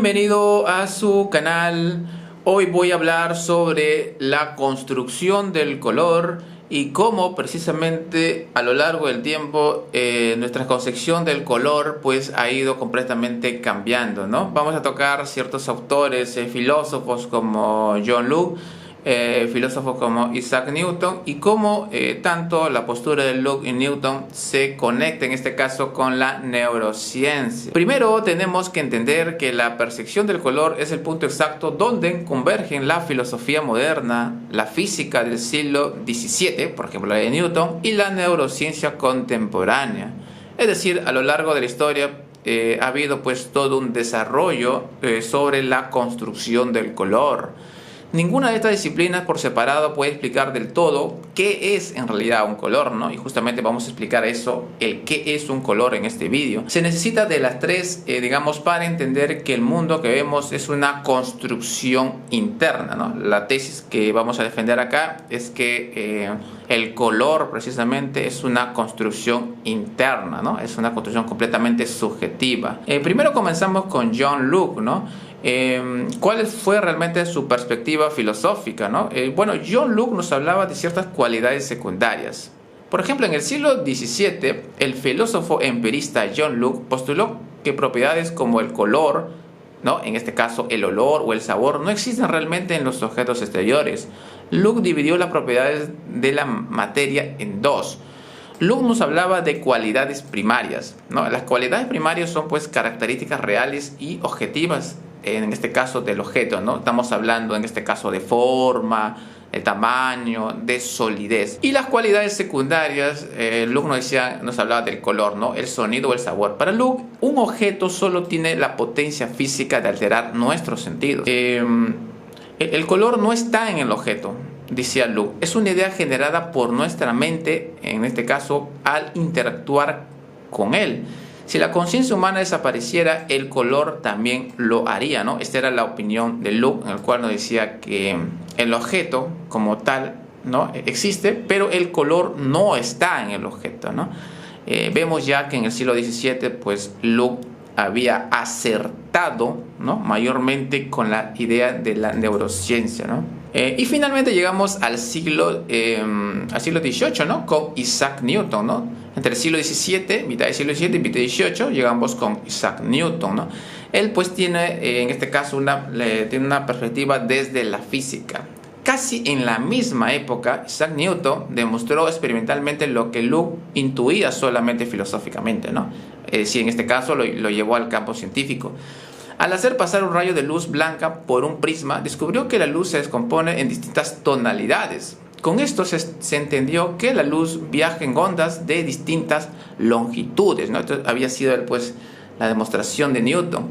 Bienvenido a su canal. Hoy voy a hablar sobre la construcción del color y cómo precisamente a lo largo del tiempo nuestra concepción del color pues ha ido completamente cambiando, ¿no? Vamos a tocar ciertos autores, filósofos como John Locke, filósofos como Isaac Newton, y cómo tanto la postura de Locke y Newton se conecta en este caso con la neurociencia. Primero tenemos que entender que la percepción del color es el punto exacto donde convergen la filosofía moderna, la física del siglo XVII, por ejemplo la de Newton, y la neurociencia contemporánea. Es decir, a lo largo de la historia ha habido pues todo un desarrollo sobre la construcción del color. Ninguna de estas disciplinas por separado puede explicar del todo qué es en realidad un color, ¿no? Y justamente vamos a explicar eso, el qué es un color en este vídeo. Se necesita de las tres, digamos, para entender que el mundo que vemos es una construcción interna, ¿no? La tesis que vamos a defender acá es que el color precisamente es una construcción interna, ¿no? Es una construcción completamente subjetiva. Primero comenzamos con John Locke, ¿no? ¿Cuál fue realmente su perspectiva filosófica, ¿no? Bueno, John Locke nos hablaba de ciertas cualidades secundarias. Por ejemplo, en el siglo XVII, el filósofo empirista John Locke postuló que propiedades como el color, ¿no? En este caso el olor o el sabor, no existen realmente en los objetos exteriores. Locke dividió las propiedades de la materia en dos. Locke nos hablaba de cualidades primarias, ¿no? Las cualidades primarias son pues características reales y objetivas, en este caso del objeto, ¿no? Estamos hablando en este caso de forma, de tamaño, de solidez. Y las cualidades secundarias, Locke nos hablaba del color, ¿no? El sonido o el sabor. Para Locke, un objeto solo tiene la potencia física de alterar nuestros sentidos. El color no está en el objeto, decía Locke. Es una idea generada por nuestra mente, en este caso, al interactuar con él. Si la conciencia humana desapareciera, el color también lo haría, ¿no? Esta era la opinión de Locke, en el cual nos decía que el objeto como tal, ¿no? Existe, pero el color no está en el objeto, ¿no? Vemos ya que en el siglo XVII, pues Locke había acertado, ¿no? Mayormente con la idea de la neurociencia, ¿no? Y finalmente llegamos al siglo XVIII, ¿no? Con Isaac Newton, ¿no? Entre el siglo XVII, mitad del siglo XVII y mitad del XVIII, llegamos con Isaac Newton, ¿no? Él pues tiene, en este caso, tiene una perspectiva desde la física. Casi en la misma época, Isaac Newton demostró experimentalmente lo que Locke intuía solamente filosóficamente, ¿no? Es decir, en este caso lo llevó al campo científico. Al hacer pasar un rayo de luz blanca por un prisma, descubrió que la luz se descompone en distintas tonalidades. Con esto se entendió que la luz viaja en ondas de distintas longitudes, ¿no? Esto había sido pues la demostración de Newton.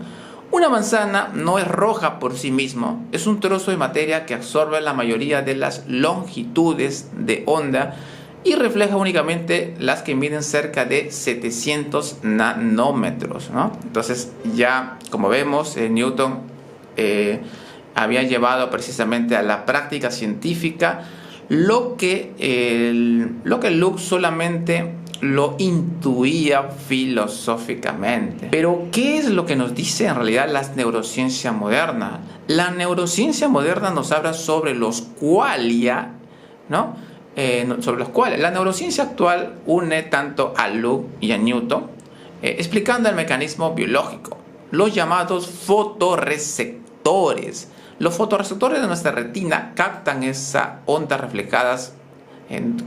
Una manzana no es roja por sí mismo, es un trozo de materia que absorbe la mayoría de las longitudes de onda y refleja únicamente las que miden cerca de 700 nanómetros, ¿no? Entonces ya, como vemos, Newton había llevado precisamente a la práctica científica lo que Locke solamente lo intuía filosóficamente. Pero ¿qué es lo que nos dice en realidad la neurociencia moderna? La neurociencia moderna nos habla sobre los qualia, ¿no? Sobre los cuales la neurociencia actual une tanto a Locke y a Newton, explicando el mecanismo biológico, los llamados fotorreceptores. Los fotorreceptores de nuestra retina captan esas ondas reflejadas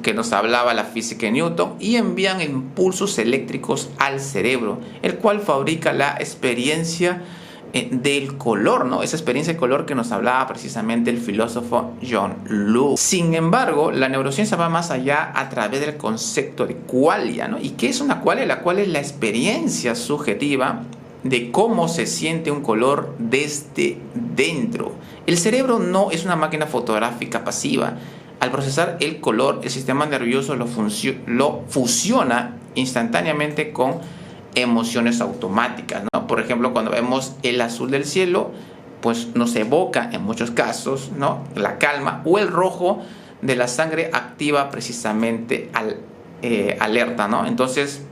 que nos hablaba la física de Newton y envían impulsos eléctricos al cerebro, el cual fabrica la experiencia del color, ¿no? Esa experiencia de color que nos hablaba precisamente el filósofo John Locke. Sin embargo, la neurociencia va más allá a través del concepto de qualia, ¿no? ¿Y qué es una qualia? La cual es la experiencia subjetiva de cómo se siente un color desde dentro. El cerebro no es una máquina fotográfica pasiva. Al procesar el color, el sistema nervioso lo fusiona instantáneamente con emociones automáticas, ¿no? Por ejemplo, cuando vemos el azul del cielo, pues nos evoca en muchos casos, ¿no? La calma, o el rojo de la sangre activa precisamente alerta, ¿no? Entonces,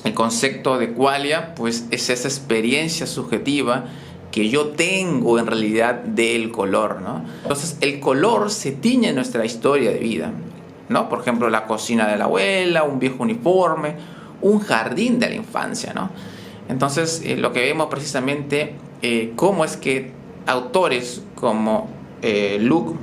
el concepto de qualia pues es esa experiencia subjetiva que yo tengo en realidad del color, ¿no? Entonces el color se tiñe en nuestra historia de vida, ¿no? Por ejemplo, la cocina de la abuela, un viejo uniforme, un jardín de la infancia, ¿no? Entonces lo que vemos precisamente cómo es que autores como Luke,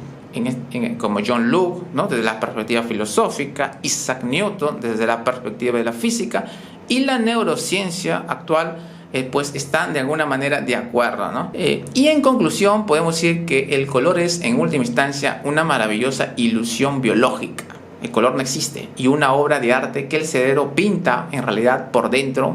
como John Locke, ¿no? Desde la perspectiva filosófica, Isaac Newton desde la perspectiva de la física y la neurociencia actual, pues están de alguna manera de acuerdo, ¿no? Y en conclusión podemos decir que el color es en última instancia una maravillosa ilusión biológica. El color no existe y una obra de arte que el cerebro pinta en realidad por dentro,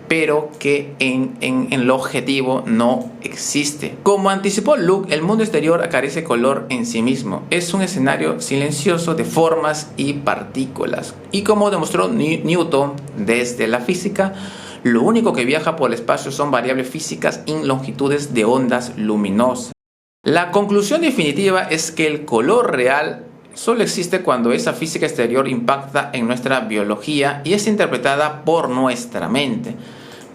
pero que en lo objetivo no existe. Como anticipó Luke, el mundo exterior carece de color en sí mismo. Es un escenario silencioso de formas y partículas. Y como demostró Newton desde la física, lo único que viaja por el espacio son variables físicas y longitudes de ondas luminosas. La conclusión definitiva es que el color real solo existe cuando esa física exterior impacta en nuestra biología y es interpretada por nuestra mente.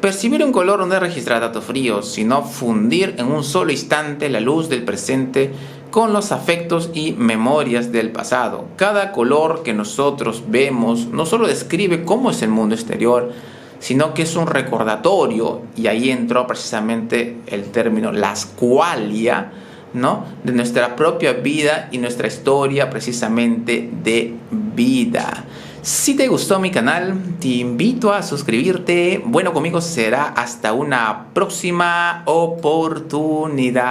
Percibir un color no es registrar datos fríos, sino fundir en un solo instante la luz del presente con los afectos y memorias del pasado. Cada color que nosotros vemos no solo describe cómo es el mundo exterior, sino que es un recordatorio, y ahí entró precisamente el término la squalia, ¿no? De nuestra propia vida y nuestra historia precisamente de vida. Si te gustó mi canal, te invito a suscribirte. Bueno, conmigo será hasta una próxima oportunidad.